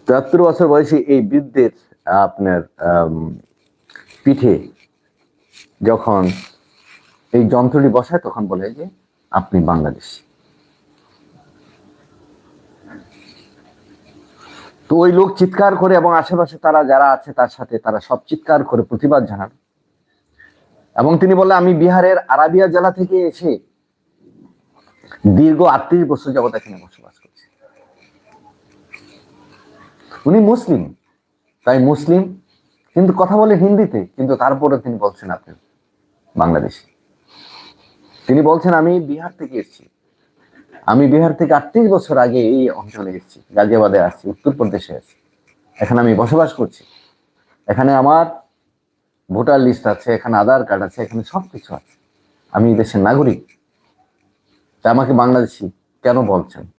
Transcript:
73 বছর বয়সী এই বৃদ্ধের আপনার পিঠে যখন এই যন্ত্রটি বসায় তখন বলে যে আপনি বাংলাদেশী। তো ওই লোক চিৎকার করে এবং আশেপাশে তারা যারা আছে তার সাথে তারা সব চিৎকার করে প্রতিবাদ জানান এবং তিনি বললেন আমি বিহারের আরাবিয়া জেলা থেকে এসে দীর্ঘ 38 বছর যাবত এখানে বসবাস করছি। উনি মুসলিম, তাই মুসলিম, কিন্তু কথা বলে হিন্দিতে, কিন্তু তারপরে তিনি বলছেন আপনি বাংলাদেশী। তিনি বলছেন আমি বিহার থেকে এসেছি, আমি বিহার থেকে 38 বছর আগে এই অঞ্চলে এসেছি, গাজিয়াবাদে আসছি, উত্তরপ্রদেশে আছি, এখানে আমি বসবাস করছি, এখানে আমার ভোটার লিস্ট আছে, এখানে আধার কার্ড আছে, এখানে সবকিছু আছে, আমি দেশের নাগরিক, তা আমাকে বাংলাদেশী কেন বলছেন?